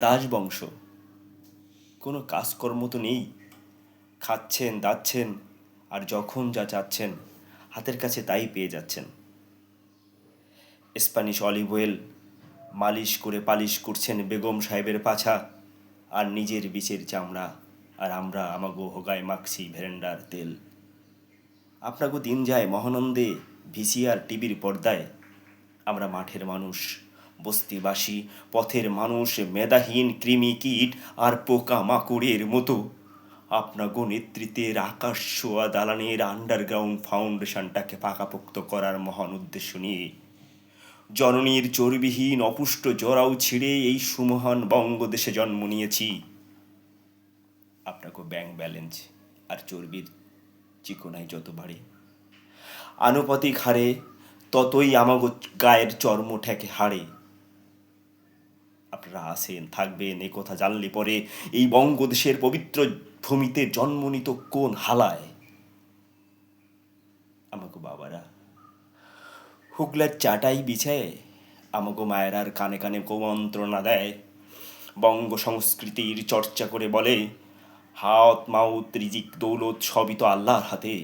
দাস বংশ, কোনো কাজকর্ম তো নেই, খাচ্ছেন দাচ্ছেন আর যখন যা চাচ্ছেন হাতের কাছে তাই পেয়ে যাচ্ছেন। স্প্যানিশ অলিভ অয়েল মালিশ করে পালিশ করছেন বেগম সাহেবের পাছা আর নিজের বিচের চামড়া, আর আমরা আমাগো হোগায় মাখছি ভেরেন্ডার তেল। আপনাগো দিন যায় মহানন্দে ভিসিআর টিভির পর্দায়। আমরা মাঠের মানুষ, বস্তিবাসী, পথের মানুষ, মেধাহীন কৃমি কীট আর পোকা মাকড়ের মতো আপনাগো নেতৃত্বের আকাশ ছোঁয়া দালানের আন্ডারগ্রাউন্ড ফাউন্ডেশনটাকে পাকাপোক্ত করার মহান উদ্দেশ্য নিয়ে জননীর চর্বিহীন অপুষ্ট জরাও ছিঁড়ে এই সুমহান বঙ্গদেশে জন্ম নিয়েছি। আপনাকে ব্যাংক ব্যালেন্স আর চর্বির চিকনাই যত বাড়ে, আনুপাতিক হারে ততই আমাগো গায়ের চর্ম ঠেকে হাড়ে। আপনারা আসেন থাকবেন এ কথা জানলে পরে এই বঙ্গদেশের পবিত্র ভূমিতে জন্ম নিত কোন হালায়। আমাগো বাবারা হুগলার চাটাই বিছায়, আমাগো মায়েরার কানে কানে কুমন্ত্রণা দেয়, বঙ্গ সংস্কৃতির চর্চা করে বলে হাত মাউত রিজিক দৌলত সবই তো আল্লাহর হাতে।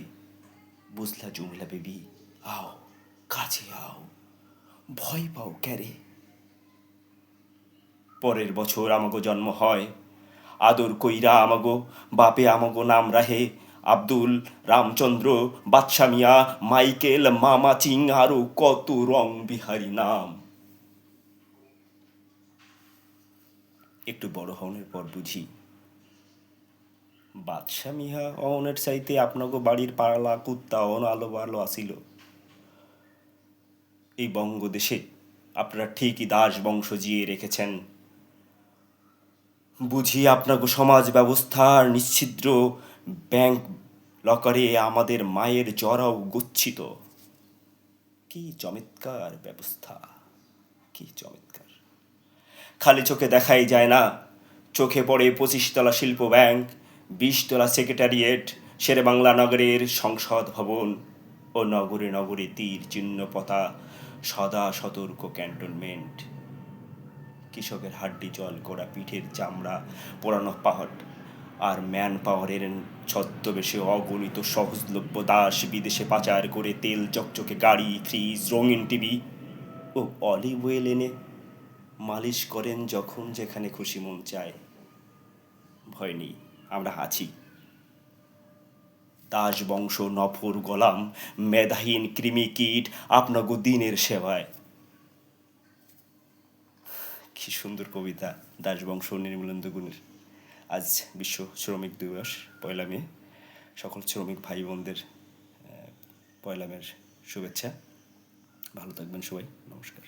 বুঝলা জুমলা বেবি, আও কাছে আও, ভয় পাও ক্যারে। পরের বছর আমাগো জন্ম হয়, আদর কইরা আমাগো বাপে আমাগো নাম রাহে আব্দুল, রামচন্দ্র, বাদশা মিয়া, মাইকেল, মামা চিং আরো কত রং বিহারী নাম। একটু বড় হওয়ার পর বুঝি বাদশা মিয়া অনের চাইতে আপনাগো বাড়ির পাড়লা কুত্তা অন আলো ভালো আসিল। এই বঙ্গদেশে আপনারা ঠিকই দাস বংশ জিয়ে রেখেছেন। বুঝি আপনাগো সমাজ ব্যবস্থার নিশ্ছিদ্র ব্যাংক লকারে আমাদের মায়ের জরাও গচ্ছিত। কি চমৎকার ব্যবস্থা, কি চমৎকার! খালি চোখে দেখাই যায় না, চোখে পড়ে 25 তলা শিল্প ব্যাংক, 20 তলা সেক্রেটারিয়েট, শেরেবাংলা নগরের সংসদ ভবন ও নগরে নগরে তীর চিহ্ন পতা সদা সতর্ক ক্যান্টনমেন্ট। কৃষকের হাড্ডি জল করা পিঠের চামড়া পোড়ানো পাহাড় আর ম্যান পাওয়ারের ছদ্মবেশে অগণিত সহজলভ্য দাস বিদেশে পাচার করে তেল চকচকে গাড়ি, ফ্রিজ, রঙিন টিভি ও অলিভ অয়েল এনে মালিশ করেন যখন যেখানে খুশি মন চায়। ভয় নেই, আমরা আছি। দাস বংশ নফর গোলাম মেধাহীন কৃমি কীট আপনাগো দিনের সেবায়। কি সুন্দর কবিতা দাসবংশ নির্মলেন্দু গুণের। আজ বিশ্ব শ্রমিক দিবস, 1 মে। সকল শ্রমিক ভাই বোনদের 1 মের শুভেচ্ছা। ভালো থাকবেন সবাই, নমস্কার।